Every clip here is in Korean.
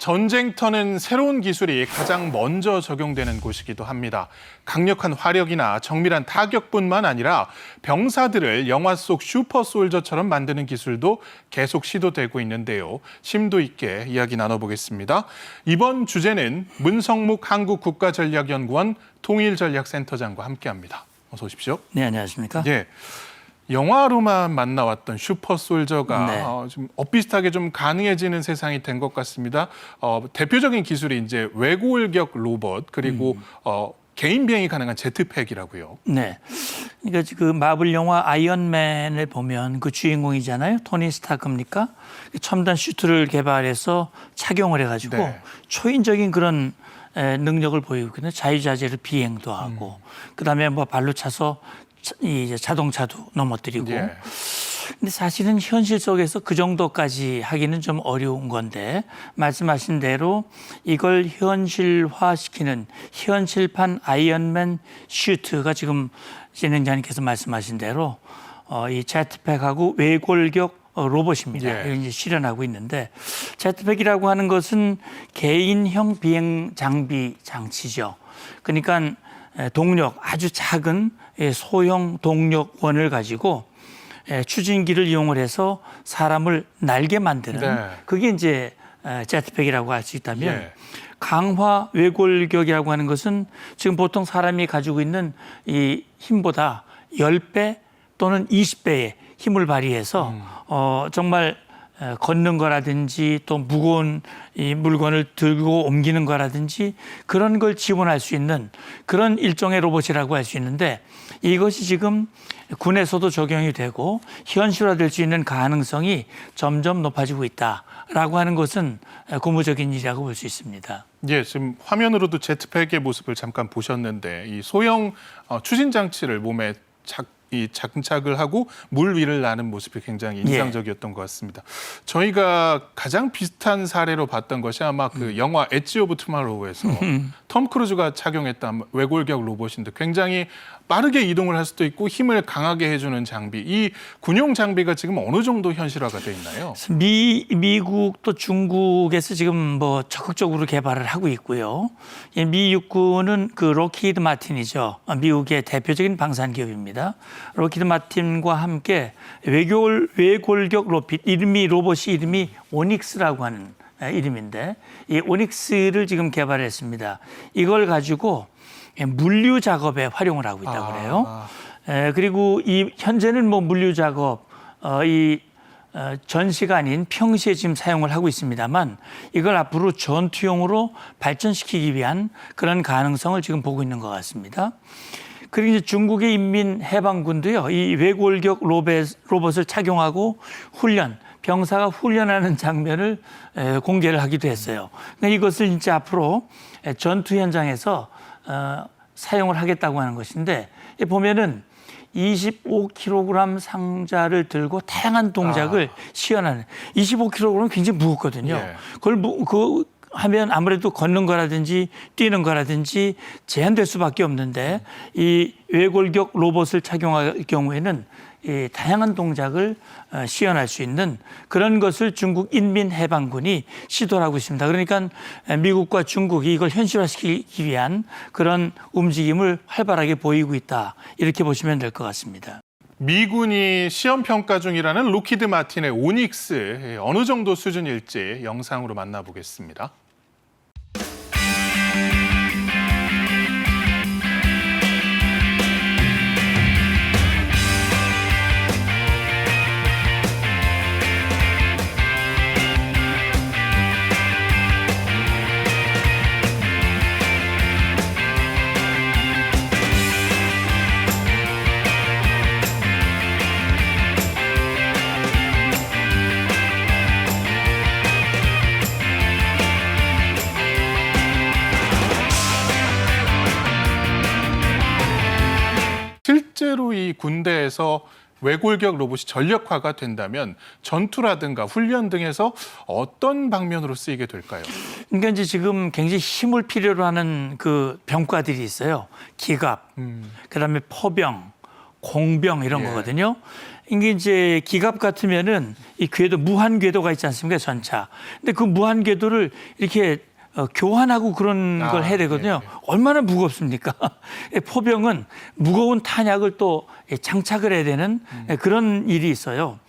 전쟁터는 새로운 기술이 가장 먼저 적용되는 곳이기도 합니다. 강력한 화력이나 정밀한 타격뿐만 아니라 병사들을 영화 속 슈퍼솔저처럼 만드는 기술도 계속 시도되고 있는데요. 심도 있게 이야기 나눠보겠습니다. 이번 주제는 문성묵 한국국가전략연구원 통일전략센터장과 함께합니다. 어서 오십시오. 네, 안녕하십니까? 예. 영화로만 만나왔던 슈퍼솔저가 네. 좀 엇비슷하게 좀 가능해지는 세상이 된 것 같습니다. 대표적인 기술이 이제 외골격 로봇 그리고 개인 비행이 가능한 제트팩이라고요. 네. 그러니까 그 마블 영화 아이언맨을 보면 그 주인공이잖아요. 토니 스타크입니까? 첨단 슈트를 개발해서 착용을 해가지고 네. 초인적인 그런 능력을 보이고 있거든요. 자유자재로 비행도 하고 그다음에 뭐 발로 차서 이제 자동차도 넘어뜨리고. 예. 근데 사실은 현실 속에서 그 정도까지 하기는 좀 어려운 건데 말씀하신 대로 이걸 현실화시키는 현실판 아이언맨 슈트가 지금 진행자님께서 말씀하신 대로 이 제트팩하고 외골격 로봇입니다. 예. 이걸 이제 실현하고 있는데 제트팩이라고 하는 것은 개인형 비행 장비 장치죠. 그러니까 동력 아주 작은 소형 동력원을 가지고 추진기를 이용을 해서 사람을 날게 만드는 네. 그게 이제 제트팩이라고 할 수 있다면 예. 강화 외골격이라고 하는 것은 지금 보통 사람이 가지고 있는 이 힘보다 10배 또는 20배의 힘을 발휘해서 정말 걷는 거라든지 또 무거운 이 물건을 들고 옮기는 거라든지 그런 걸 지원할 수 있는 그런 일종의 로봇이라고 할 수 있는데 이것이 지금 군에서도 적용이 되고 현실화될 수 있는 가능성이 점점 높아지고 있다라고 하는 것은 고무적인 일이라고 볼 수 있습니다. 예, 지금 화면으로도 제트팩의 모습을 잠깐 보셨는데 이 소형 추진 장치를 몸에 장착을 하고 물 위를 나는 모습이 굉장히 인상적이었던 것 같습니다. 저희가 가장 비슷한 사례로 봤던 것이 아마 그 영화 엣지 오브 투마로우에서 톰 크루즈가 착용했던 외골격 로봇인데 굉장히 빠르게 이동을 할 수도 있고 힘을 강하게 해주는 장비. 이 군용 장비가 지금 어느 정도 현실화가 돼 있나요? 미국 또 중국에서 지금 뭐 적극적으로 개발을 하고 있고요. 미 육군은 그 로키드 마틴이죠. 미국의 대표적인 방산 기업입니다. 로키드 마틴과 함께 외골격 로봇이 이름이 오닉스라고 하는 이름인데 이 오닉스를 지금 개발했습니다. 이걸 가지고 물류 작업에 활용을 하고 있다고 그래요. 그리고 이 현재는 뭐 물류 작업 전시가 아닌 평시에 지금 사용을 하고 있습니다만 이걸 앞으로 전투용으로 발전시키기 위한 그런 가능성을 지금 보고 있는 것 같습니다. 그리고 이제 중국의 인민해방군도요, 이 외골격 로봇을 착용하고 병사가 훈련하는 장면을 공개를 하기도 했어요. 그러니까 이것을 이제 앞으로 전투 현장에서 사용을 하겠다고 하는 것인데 보면은 25kg 상자를 들고 다양한 동작을 시연하는 25kg은 굉장히 무겁거든요. 예. 그걸 하면 아무래도 걷는 거라든지 뛰는 거라든지 제한될 수밖에 없는데 이 외골격 로봇을 착용할 경우에는 이 다양한 동작을 시연할 수 있는 그런 것을 중국 인민해방군이 시도를 하고 있습니다. 그러니까 미국과 중국이 이걸 현실화시키기 위한 그런 움직임을 활발하게 보이고 있다. 이렇게 보시면 될 것 같습니다. 미군이 시험 평가 중이라는 로키드 마틴의 오닉스 어느 정도 수준일지 영상으로 만나보겠습니다. 실제로 이 군대에서 외골격 로봇이 전력화가 된다면 전투라든가 훈련 등에서 어떤 방면으로 쓰이게 될까요? 그러니까 이제 지금 굉장히 힘을 필요로 하는 그 병과들이 있어요. 기갑, 그다음에 포병, 공병 이런 예. 거거든요. 이게 이제 기갑 같으면은 이 궤도 무한 궤도가 있지 않습니까? 전차. 근데 그 무한 궤도를 이렇게 교환하고 그런 걸 해야 되거든요. 예. 얼마나 무겁습니까? 포병은 무거운 탄약을 또 장착을 해야 되는 그런 일이 있어요.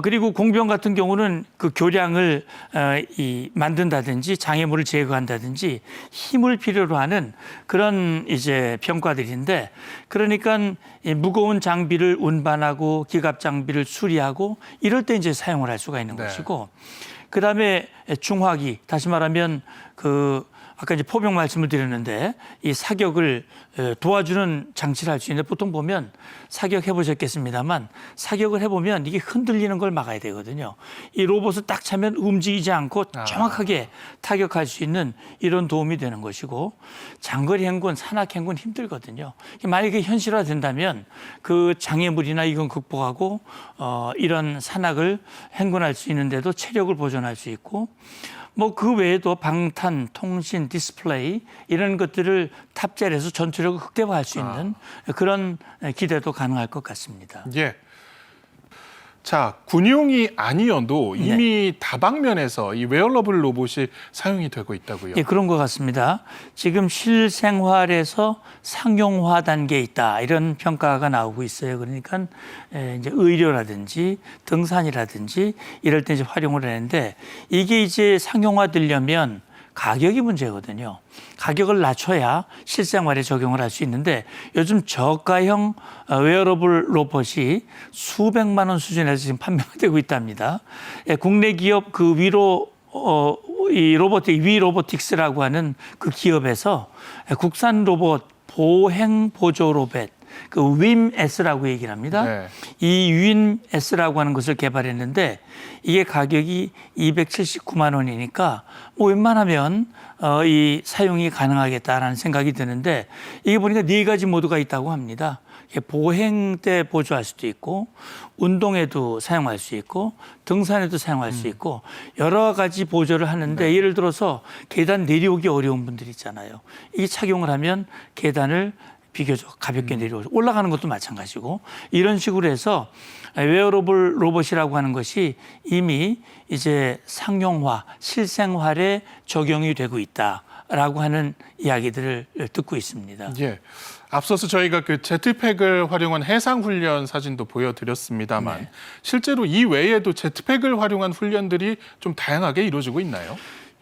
그리고 공병 같은 경우는 그 교량을 만든다든지 장애물을 제거한다든지 힘을 필요로 하는 그런 이제 병과들인데, 그러니까 이 무거운 장비를 운반하고 기갑 장비를 수리하고 이럴 때 이제 사용을 할 수가 있는 네. 것이고, 그다음에 중화기, 다시 말하면 아까 이제 포병 말씀을 드렸는데 이 사격을 도와주는 장치를 할 수 있는데, 보통 보면 사격 해보셨겠습니다만 사격을 해보면 이게 흔들리는 걸 막아야 되거든요. 이 로봇을 딱 차면 움직이지 않고 정확하게 타격할 수 있는 이런 도움이 되는 것이고, 장거리 행군, 산악 행군 힘들거든요. 만약에 현실화된다면 그 장애물이나 이건 극복하고 이런 산악을 행군할 수 있는데도 체력을 보존할 수 있고, 뭐 그 외에도 방탄, 통신, 디스플레이 이런 것들을 탑재를 해서 전투력을 극대화할 수 있는 그런 기대도 가능할 것 같습니다. 예. 자, 군용이 아니어도 이미 다방면에서 이 웨어러블 로봇이 사용이 되고 있다고요. 예, 그런 것 같습니다. 지금 실생활에서 상용화 단계에 있다, 이런 평가가 나오고 있어요. 그러니까 이제 의료라든지 등산이라든지 이럴 때 이제 활용을 하는데, 이게 이제 상용화되려면 가격이 문제거든요. 가격을 낮춰야 실생활에 적용을 할 수 있는데, 요즘 저가형 웨어러블 로봇이 수백만 원 수준에서 지금 판매가 되고 있답니다. 국내 기업 그 이 로보틱, 위 로보틱스라고 하는 그 기업에서 국산 로봇 보행 보조 로봇, 그 윈S라고 얘기를 합니다. 네. 이 윈S라고 하는 것을 개발했는데 이게 가격이 279만 원이니까 뭐 웬만하면 이 사용이 가능하겠다라는 생각이 드는데, 이게 보니까 4가지 모드가 있다고 합니다. 보행 때 보조할 수도 있고, 운동에도 사용할 수 있고, 등산에도 사용할 수 있고, 여러 가지 보조를 하는데, 예를 들어서 계단 내려오기 어려운 분들 있잖아요. 이 착용을 하면 계단을 비교적 가볍게 내려오고, 올라가는 것도 마찬가지고, 이런 식으로 해서 웨어러블 로봇이라고 하는 것이 이미 이제 상용화, 실생활에 적용이 되고 있다라고 하는 이야기들을 듣고 있습니다. 예. 앞서서 저희가 그 제트팩을 활용한 해상 훈련 사진도 보여드렸습니다만, 실제로 이 외에도 제트팩을 활용한 훈련들이 좀 다양하게 이루어지고 있나요?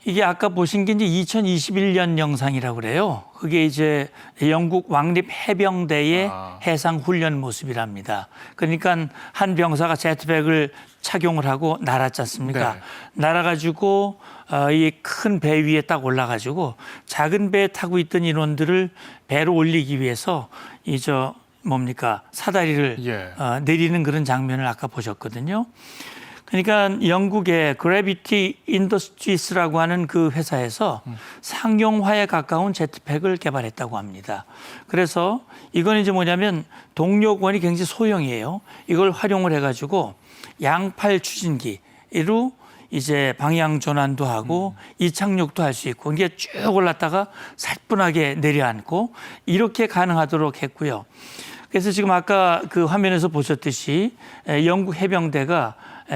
이게 아까 보신 게 이제 2021년 영상이라고 그래요. 그게 이제 영국 왕립 해병대의 해상 훈련 모습이랍니다. 그러니까 한 병사가 제트팩을 착용을 하고 날았지 않습니까? 네. 날아가지고 이 큰 배 위에 딱 올라가지고 작은 배에 타고 있던 인원들을 배로 올리기 위해서 사다리를 내리는 그런 장면을 아까 보셨거든요. 그러니까 영국의 그래비티 인더스트리스라고 하는 그 회사에서 상용화에 가까운 제트팩을 개발했다고 합니다. 그래서 이건 이제 뭐냐면 동력원이 굉장히 소형이에요. 이걸 활용을 해가지고 양팔 추진기로 이제 방향 전환도 하고 이착륙도 할 수 있고, 이게 쭉 올랐다가 살뿐하게 내려앉고 이렇게 가능하도록 했고요. 그래서 지금 아까 그 화면에서 보셨듯이 영국 해병대가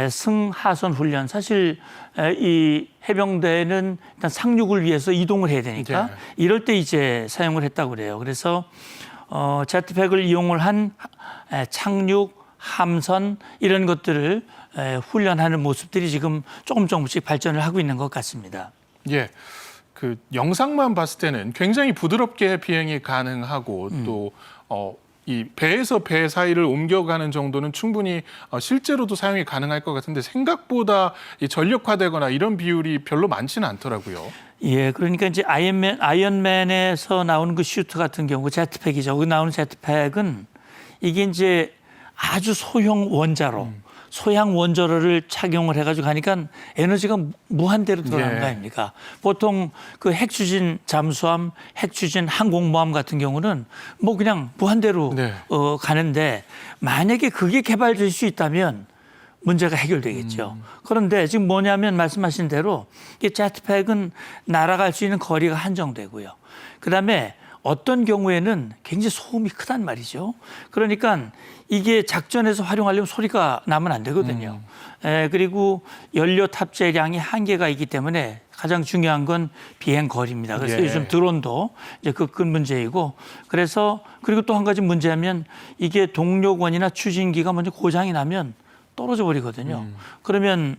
승하선 훈련, 사실 이 해병대는 일단 상륙을 위해서 이동을 해야 되니까 이럴 때 이제 사용을 했다고 그래요. 그래서 제트팩을 이용을 한 착륙, 함선 이런 것들을 훈련하는 모습들이 지금 조금씩 발전을 하고 있는 것 같습니다. 예. 그 영상만 봤을 때는 굉장히 부드럽게 비행이 가능하고 또 이 배에서 배 사이를 옮겨가는 정도는 충분히 실제로도 사용이 가능할 것 같은데, 생각보다 이 전력화되거나 이런 비율이 별로 많지는 않더라고요. 예, 그러니까 이제 아이언맨에서 나오는 그 슈트 같은 경우 제트팩이죠. 그 나오는 제트팩은 이게 이제 아주 소형 원자로, 소형 원자로를 착용을 해가지고 가니까 에너지가 무한대로 들어가는 거 아닙니까? 보통 그 핵추진 잠수함, 핵추진 항공모함 같은 경우는 뭐 그냥 무한대로 가는데, 만약에 그게 개발될 수 있다면 문제가 해결되겠죠. 그런데 지금 뭐냐면 말씀하신 대로 이 제트팩은 날아갈 수 있는 거리가 한정되고요. 그다음에 어떤 경우에는 굉장히 소음이 크단 말이죠. 그러니까 이게 작전에서 활용하려면 소리가 나면 안 되거든요. 그리고 연료 탑재량이 한계가 있기 때문에 가장 중요한 건 비행 거리입니다. 그래서 예. 요즘 드론도 이제 그 큰 문제이고, 그래서 그리고 또 한 가지 문제하면 이게 동력원이나 추진기가 먼저 고장이 나면 떨어져 버리거든요. 그러면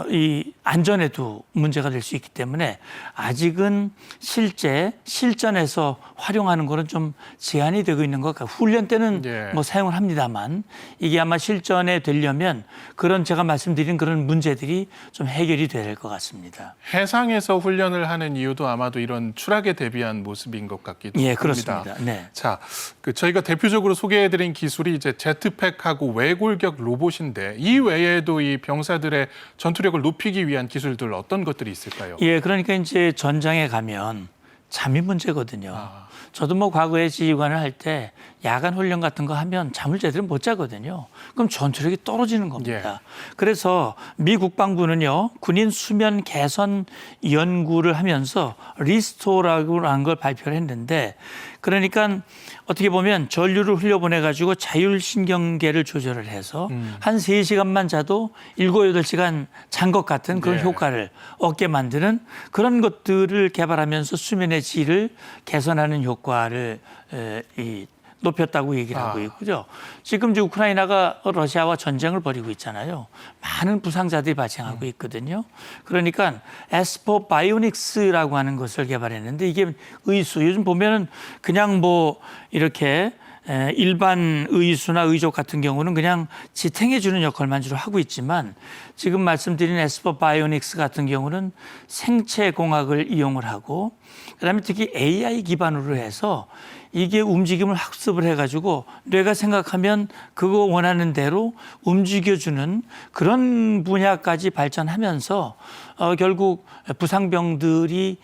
이 안전에도 문제가 될 수 있기 때문에 아직은 실제 실전에서 활용하는 거는 좀 제한이 되고 있는 것 같아요. 훈련 때는 예. 뭐 사용을 합니다만 이게 아마 실전에 되려면 그런 제가 말씀드린 그런 문제들이 좀 해결이 돼야 될 것 같습니다. 해상에서 훈련을 하는 이유도 아마도 이런 추락에 대비한 모습인 것 같기도 예, 합니다. 그렇습니다. 네. 자, 저희가 대표적으로 소개해드린 기술이 이제 제트팩하고 외골격 로봇인데 이 외에도 이 병사들의 전투력을 높이기 위한 기술들 어떤 것들이 있을까요? 예, 그러니까 이제 전장에 가면 잠이 문제거든요. 저도 뭐 과거에 지휘관을 할 때 야간 훈련 같은 거 하면 잠을 제대로 못 자거든요. 그럼 전투력이 떨어지는 겁니다. 그래서 미 국방부는요, 군인 수면 개선 연구를 하면서 리스토라고 하는 걸 발표를 했는데, 그러니까 어떻게 보면 전류를 흘려보내가지고 자율신경계를 조절을 해서 한 3시간만 자도 7, 8시간 잔 것 같은 그런 효과를 얻게 만드는 그런 것들을 개발하면서 수면의 질을 개선하는 효과를 높였다고 얘기를 하고 있고요. 지금 이제 우크라이나가 러시아와 전쟁을 벌이고 있잖아요. 많은 부상자들이 발생하고 있거든요. 그러니까 에스포 바이오닉스라고 하는 것을 개발했는데 이게 의수, 요즘 보면은 그냥 뭐 이렇게 일반 의수나 의족 같은 경우는 그냥 지탱해 주는 역할만 주로 하고 있지만 지금 말씀드린 에스포 바이오닉스 같은 경우는 생체 공학을 이용을 하고 그다음에 특히 AI 기반으로 해서 이게 움직임을 학습을 해가지고 뇌가 생각하면 그거 원하는 대로 움직여주는 그런 분야까지 발전하면서 결국 부상병들이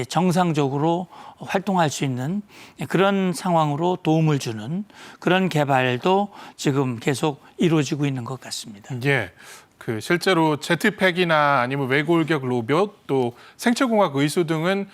정상적으로 활동할 수 있는 그런 상황으로 도움을 주는 그런 개발도 지금 계속 이루어지고 있는 것 같습니다. 예. 실제로 제트팩이나 아니면 외골격 로봇 또 생체공학 의수 등은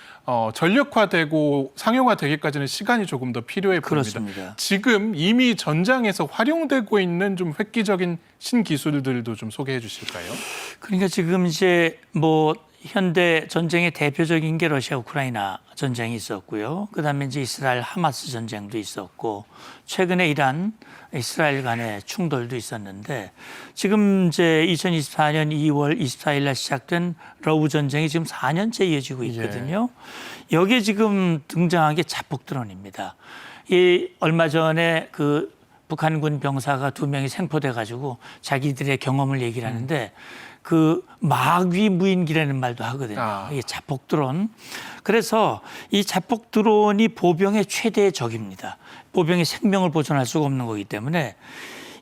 전력화되고 상용화되기까지는 시간이 조금 더 필요해 보입니다. 그렇습니다. 지금 이미 전장에서 활용되고 있는 좀 획기적인 신기술들도 좀 소개해 주실까요? 그러니까 지금 이제 뭐 현대 전쟁의 대표적인 게 러시아 우크라이나 전쟁이 있었고요. 그다음에 이제 이스라엘 하마스 전쟁도 있었고 최근에 이란 이스라엘 간의 충돌도 있었는데 지금 이제 2024년 2월 24일 날 시작된 러우 전쟁이 지금 4년째 이어지고 있거든요. 여기에 지금 등장한 게 자폭 드론입니다. 이 얼마 전에 그 북한군 병사가 2명이 생포돼 가지고 자기들의 경험을 얘기를 하는데 그 마귀 무인기라는 말도 하거든요. 이게 자폭 드론. 그래서 이 자폭 드론이 보병의 최대의 적입니다. 보병의 생명을 보존할 수가 없는 거기 때문에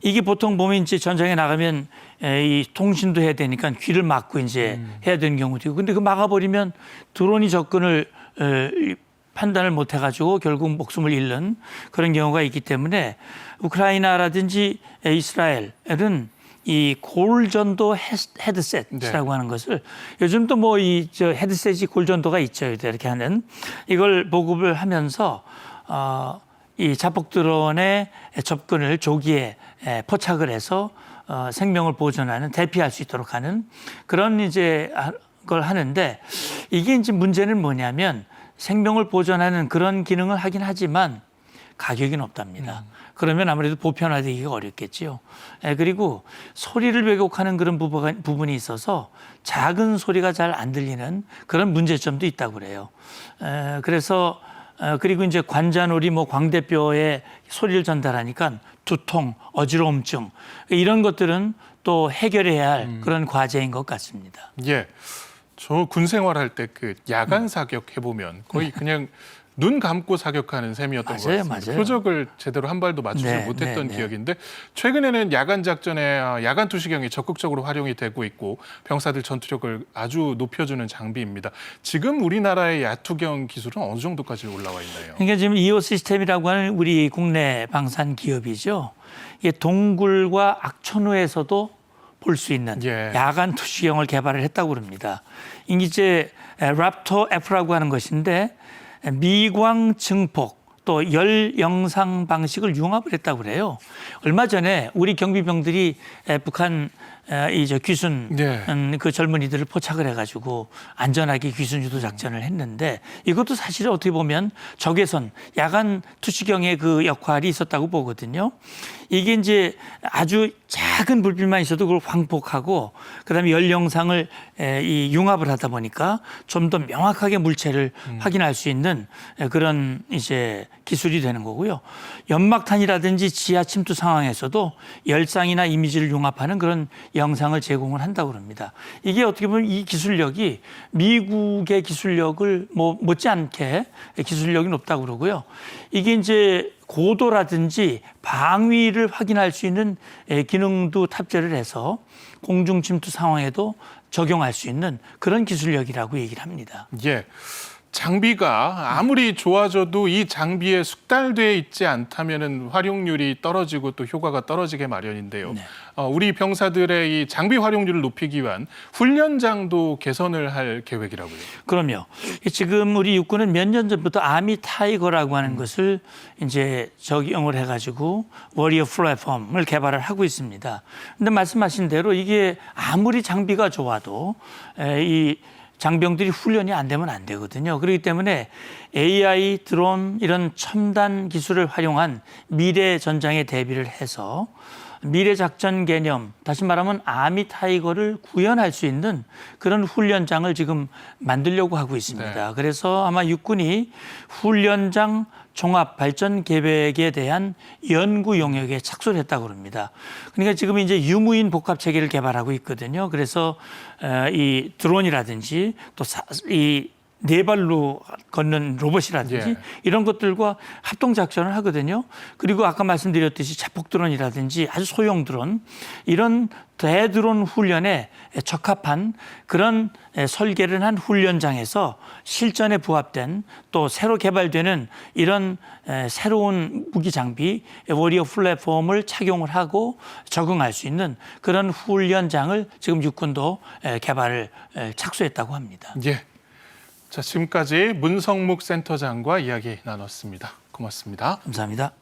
이게 보통 보면 이제 전장에 나가면 이 통신도 해야 되니까 귀를 막고 이제 해야 되는 경우도 있고 근데 그 막아버리면 드론이 접근을 판단을 못 해가지고 결국 목숨을 잃는 그런 경우가 있기 때문에 우크라이나라든지 이스라엘은 이 골전도 헤드셋이라고 하는 것을 요즘 또 뭐 이 헤드셋이 골전도가 있죠. 이렇게 하는 이걸 보급을 하면서 이 자폭 드론의 접근을 조기에 포착을 해서 생명을 보존하는 대피할 수 있도록 하는 그런 이제 걸 하는데 이게 이제 문제는 뭐냐면 생명을 보존하는 그런 기능을 하긴 하지만 가격이 높답니다. 그러면 아무래도 보편화되기가 어렵겠지요. 그리고 소리를 왜곡하는 그런 부분이 있어서 작은 소리가 잘 안 들리는 그런 문제점도 있다고 그래요. 그래서 그리고 이제 관자놀이 뭐 광대뼈에 소리를 전달하니까 두통, 어지러움증 이런 것들은 또 해결해야 할 그런 과제인 것 같습니다. 예. 저 군 생활할 때 그 야간 사격 해보면 거의 그냥 눈 감고 사격하는 셈이었던 것 같습니다. 맞아요. 표적을 제대로 한 발도 맞추지 못했던 기억인데 최근에는 야간 작전에 야간 투시경이 적극적으로 활용이 되고 있고 병사들 전투력을 아주 높여주는 장비입니다. 지금 우리나라의 야투경 기술은 어느 정도까지 올라와 있나요? 그러니까 지금 이오 시스템이라고 하는 우리 국내 방산 기업이죠. 이게 동굴과 악천후에서도 볼 수 있는 야간 투시경을 개발을 했다고 합니다. 이게 이제 랍터 F라고 하는 것인데 미광 증폭 또 열 영상 방식을 융합을 했다고 그래요. 얼마 전에 우리 경비병들이 북한 이저 귀순 네. 그 젊은이들을 포착을 해가지고 안전하게 귀순 유도 작전을 했는데 이것도 사실 어떻게 보면 적외선 야간 투시경의 그 역할이 있었다고 보거든요. 이게 이제 아주 작은 불빛만 있어도 그걸 광폭하고 그다음에 열 영상을 이 융합을 하다 보니까 좀 더 명확하게 물체를 확인할 수 있는 그런 이제 기술이 되는 거고요. 연막탄이라든지 지하 침투 상황에서도 열상이나 이미지를 융합하는 그런 영상을 제공을 한다고 합니다. 이게 어떻게 보면 이 기술력이 미국의 기술력을 뭐 못지않게 기술력이 높다고 그러고요. 이게 이제 고도라든지 방위를 확인할 수 있는 기능도 탑재를 해서 공중 침투 상황에도 적용할 수 있는 그런 기술력이라고 얘기를 합니다. 예. 장비가 아무리 좋아져도 이 장비에 숙달되어 있지 않다면은 활용률이 떨어지고 또 효과가 떨어지게 마련인데요. 네. 우리 병사들의 이 장비 활용률을 높이기 위한 훈련장도 개선을 할 계획이라고요. 그럼요. 지금 우리 육군은 몇 년 전부터 아미 타이거라고 하는 것을 이제 적용을 해가지고 워리어 플랫폼을 개발을 하고 있습니다. 근데 말씀하신 대로 이게 아무리 장비가 좋아도 이 장병들이 훈련이 안 되면 안 되거든요. 그렇기 때문에 AI, 드론 이런 첨단 기술을 활용한 미래 전장에 대비를 해서 미래 작전 개념, 다시 말하면 아미 타이거를 구현할 수 있는 그런 훈련장을 지금 만들려고 하고 있습니다. 네. 그래서 아마 육군이 훈련장 종합 발전 계획에 대한 연구 영역에 착수를 했다고 합니다. 그러니까 지금 이제 유무인 복합 체계를 개발하고 있거든요. 그래서 이 드론이라든지 또 이 네 발로 걷는 로봇이라든지 예. 이런 것들과 합동 작전을 하거든요. 그리고 아까 말씀드렸듯이 자폭 드론이라든지 아주 소형 드론 이런 대드론 훈련에 적합한 그런 설계를 한 훈련장에서 실전에 부합된 또 새로 개발되는 이런 새로운 무기 장비 워리어 플랫폼을 착용을 하고 적응할 수 있는 그런 훈련장을 지금 육군도 개발을 착수했다고 합니다. 예. 자, 지금까지 문성묵 센터장과 이야기 나눴습니다. 고맙습니다. 감사합니다.